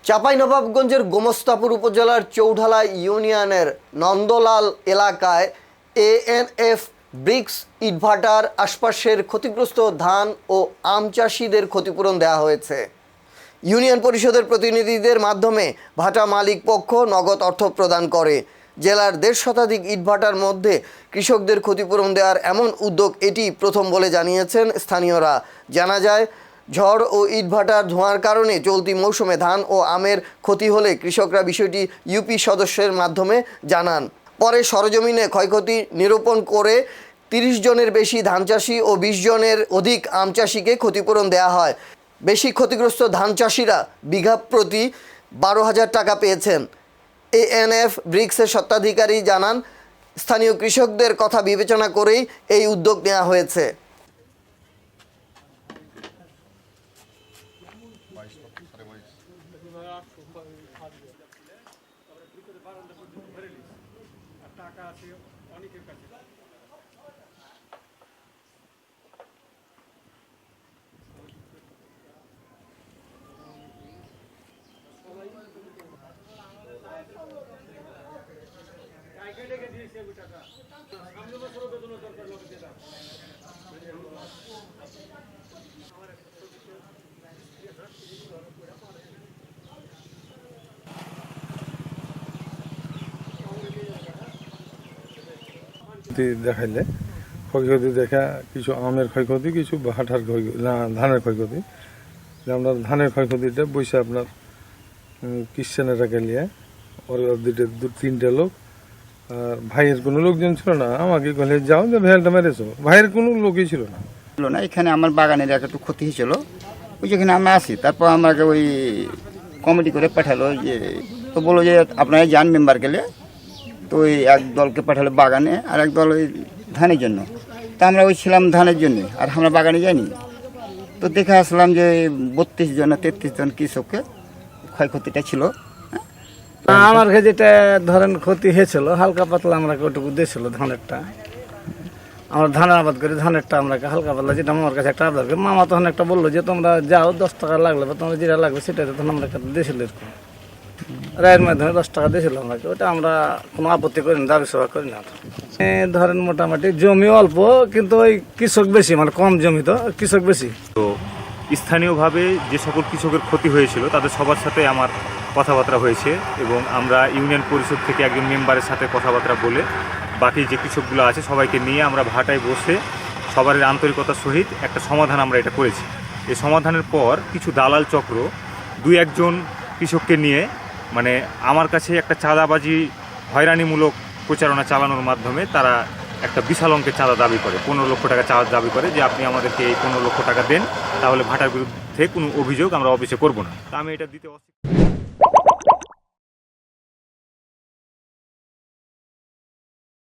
চাঁপাইনবাবগঞ্জের গোমস্তাপুর উপজেলার চৌঢালা ইউনিয়নের নন্দলাল এলাকায় এএনএফ ব্রিক্স ইটভাটার আশপাশের ক্ষতিগ্রস্ত ধান ও আম চাষিদের ক্ষতিপূরণ দেওয়া হয়েছে। ইউনিয়ন পরিষদের প্রতিনিধিদের মাধ্যমে ভাটা মালিক পক্ষ নগদ অর্থ প্রদান করে। জেলার 1.5 শতাধিক ইটভাটার মধ্যে কৃষকদের ক্ষতিপূরণ দেওয়ার এমন উদ্যোগ এটি প্রথম বলে জানিয়েছেন স্থানীয়রা। জানা যায়, ঝড় ও ইটভাটার ধোঁয়ার কারণে চলতি মৌসুমে ধান ও আমের ক্ষতি হলে কৃষকরা বিষয়টি ইউপি সদস্যের মাধ্যমে জানান। পরে সরজমিনে ক্ষয়ক্ষতি নিরূপণ করে 30 জনের বেশি ধান চাষি ও 20 জনের অধিক আম চাষিকে ক্ষতিপূরণ দেওয়া হয়। বেশি ক্ষতিগ্রস্ত ধান চাষিরা বিঘা প্রতি 12,000 টাকা পেয়েছেন। এএনএফ ব্রিক্সের স্বত্বাধিকারী জানান, স্থানীয় কৃষকদের কথা বিবেচনা করেই এই উদ্যোগ নেওয়া হয়েছে। দেখাইলে ক্ষয়ক্ষতি দেখা কিছু আমের ক্ষয়ক্ষতি, কিছু ভাটার ক্ষয়ক্ষতি, ধানের ক্ষয়ক্ষতি। আমরা ধানের ক্ষয়ক্ষতিটা বসে আপনার ক্রিশ্চানেরাকে নিয়ে ওর 2-3টা লোক, আর ভাইয়ের কোনো লোকজন ছিল না। আমাকে বলে যাও যে ভেলটা মেরেছো, ভাইয়ের কোনো লোকই ছিল না। এখানে আমার বাগানের একটু ক্ষতি হয়েছিল, ওই যেখানে আমি আসি, তারপর আমাকে ওই কমিটি করে পাঠালো, যে তো বললো যে আপনারা যান মেম্বার গেলে, তো ওই এক দলকে পাঠালো বাগানে আর এক দল ওই ধানের জন্য। তা আমরা ওই ছিলাম ধানের জন্য, আর আমরা বাগানে যাইনি। তো দেখে আসলাম যে 32 জন 33 জন কৃষককে ক্ষয়ক্ষতিটা ছিল। আমার যেটা ধরেন ক্ষতি হয়েছিল হালকা পাতলা, আমরা ওটুকু দিয়েছিল ধানেরটা। আমরা ধানের আবাদ করি, ধানেরটা আমরা হালকা পাতলা, যেটা আমার কাছে একটা আবাদ করি। মামা তখন একটা বললো যে তোমরা যাও, 10 টাকা লাগলে বা তোমরা যেটা লাগবে সেটা তখন আমরা একটা দিয়েছিল। এরকম রায়ের মাধ্যমে 10 টাকা দিয়েছিল আমাকে। ওটা আমরা কোনো আপত্তি করি না, দাবি সভা করি না। ধরেন মোটামুটি জমি অল্প, কিন্তু ওই কৃষক বেশি, মানে কম জমি তো কৃষক বেশি। তো স্থানীয়ভাবে যে সকল কৃষকের ক্ষতি হয়েছিল তাদের সবার সাথে আমার কথাবার্তা হয়েছে, এবং আমরা ইউনিয়ন পরিষদ থেকে একজন মেম্বারের সাথে কথাবার্তা বলে বাকি যে কৃষকগুলো আছে সবাইকে নিয়ে আমরা ভাটায় বসে সবার আন্তরিকতার সহিত একটা সমাধান আমরা এটা করেছি। এই সমাধানের পর কিছু দালাল চক্র 2-1 জন কৃষককে নিয়ে, মানে আমার কাছে একটা চাঁদাবাজি হয়রানিমূলক প্রচারণা চালানোর মাধ্যমে তারা একটা বিশাল অঙ্কের চাঁদা দাবি করে, 15 লক্ষ টাকা চাঁদা দাবি করে, যে আপনি আমাদেরকে এই 15 লক্ষ টাকা দেন, তাহলে ভাটার বিরুদ্ধে কোনো অভিযোগ আমরা অফিসে করব না। তা আমি এটা দিতে